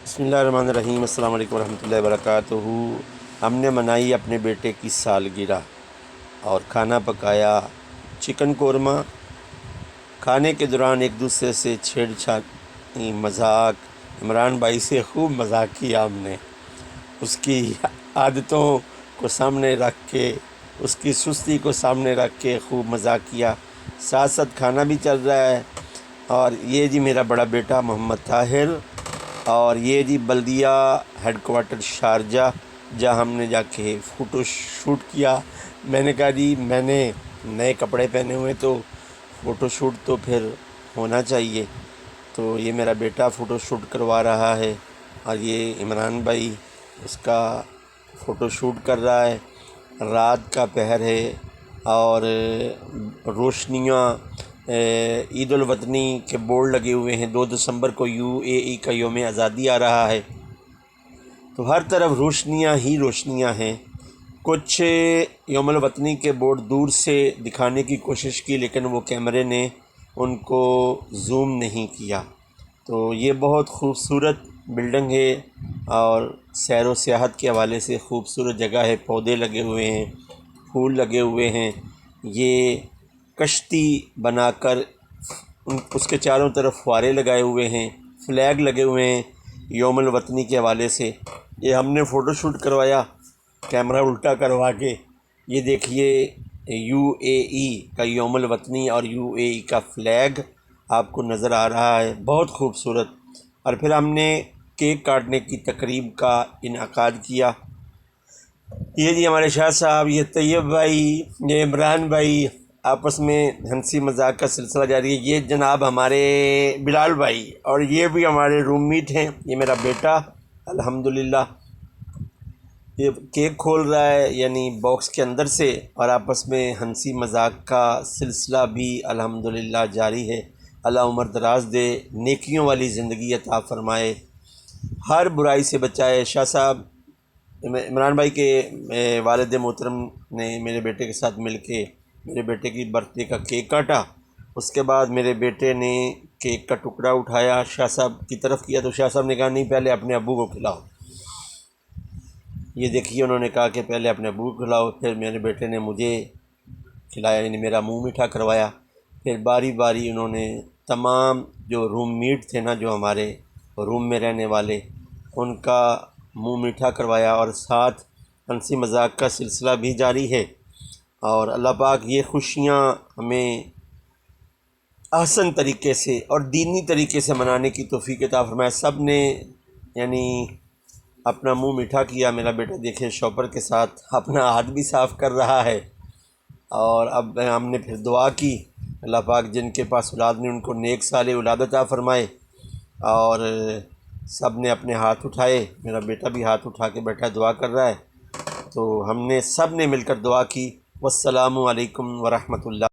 بسم اللہ الرحمن الرحیم۔ السلام علیکم ورحمۃ اللہ وبرکاتہ۔ ہم نے منائی اپنے بیٹے کی سالگرہ اور کھانا پکایا چکن قورمہ۔ کھانے کے دوران ایک دوسرے سے چھیڑ چھاڑ مذاق، عمران بھائی سے خوب مذاق کیا ہم نے، اس کی عادتوں کو سامنے رکھ کے، اس کی سستی کو سامنے رکھ کے خوب مذاق کیا۔ ساتھ ساتھ کھانا بھی چل رہا ہے۔ اور یہ جی میرا بڑا بیٹا محمد طاہر، اور یہ جی بلدیہ ہیڈ کوارٹر شارجہ، جہاں ہم نے جا کے فوٹو شوٹ کیا۔ میں نے کہا جی میں نے نئے کپڑے پہنے ہوئے تو فوٹو شوٹ تو پھر ہونا چاہیے، تو یہ میرا بیٹا فوٹو شوٹ کروا رہا ہے اور یہ عمران بھائی اس کا فوٹو شوٹ کر رہا ہے۔ رات کا پہر ہے اور روشنیاں، عید الوطنی کے بورڈ لگے ہوئے ہیں۔ 2 دسمبر کو UAE کا یوم آزادی آ رہا ہے، تو ہر طرف روشنیاں ہی روشنیاں ہیں۔ کچھ یوم الوطنی کے بورڈ دور سے دکھانے کی کوشش کی، لیکن وہ کیمرے نے ان کو زوم نہیں کیا۔ تو یہ بہت خوبصورت بلڈنگ ہے اور سیر و سیاحت کے حوالے سے خوبصورت جگہ ہے۔ پودے لگے ہوئے ہیں، پھول لگے ہوئے ہیں۔ یہ کشتی بنا کر اس کے چاروں طرف فوارے لگائے ہوئے ہیں، فلیگ لگے ہوئے ہیں یوم الوطنی کے حوالے سے۔ یہ ہم نے فوٹو شوٹ کروایا کیمرہ الٹا کروا کے۔ یہ دیکھیے UAE کا یوم الوطنی اور UAE کا فلیگ آپ کو نظر آ رہا ہے، بہت خوبصورت۔ اور پھر ہم نے کیک کاٹنے کی تقریب کا انعقاد کیا۔ یہ جی ہمارے شاہ صاحب، یہ طیب بھائی، یہ عمران بھائی، آپس میں ہنسی مذاق کا سلسلہ جاری ہے۔ یہ جناب ہمارے بلال بھائی، اور یہ بھی ہمارے روم میٹ ہیں۔ یہ میرا بیٹا الحمدللہ یہ کیک کھول رہا ہے، یعنی باکس کے اندر سے، اور آپس میں ہنسی مذاق کا سلسلہ بھی الحمدللہ جاری ہے۔ اللہ عمر دراز دے، نیکیوں والی زندگی عطا فرمائے، ہر برائی سے بچائے۔ شاہ صاحب عمران بھائی کے والد محترم نے میرے بیٹے کے ساتھ مل کے میرے بیٹے کی برتھ ڈے کا کیک کاٹا۔ اس کے بعد میرے بیٹے نے کیک کا ٹکڑا اٹھایا، شاہ صاحب کی طرف کیا، تو شاہ صاحب نے کہا نہیں، پہلے اپنے ابو کو کھلاؤ۔ یہ دیکھیے انہوں نے کہا کہ پہلے اپنے ابو کو کھلاؤ، پھر میرے بیٹے نے مجھے کھلایا، یعنی میرا منہ میٹھا کروایا۔ پھر باری باری انہوں نے تمام جو روم میٹ تھے نا، جو ہمارے روم میں رہنے والے، ان کا منہ میٹھا کروایا، اور ساتھ ہنسی مذاق کا سلسلہ بھی جاری ہے۔ اور اللہ پاک یہ خوشیاں ہمیں احسن طریقے سے اور دینی طریقے سے منانے کی توفیق عطا فرمائے۔ سب نے یعنی اپنا منہ میٹھا کیا۔ میرا بیٹا دیکھے شوپر کے ساتھ اپنا ہاتھ بھی صاف کر رہا ہے۔ اور اب ہم نے پھر دعا کی، اللہ پاک جن کے پاس اولاد نہیں ان کو نیک صالح اولاد عطا فرمائے۔ اور سب نے اپنے ہاتھ اٹھائے، میرا بیٹا بھی ہاتھ اٹھا کے بیٹھا دعا کر رہا ہے، تو ہم نے سب نے مل کر دعا کی۔ والسلام علیکم ورحمۃ اللہ۔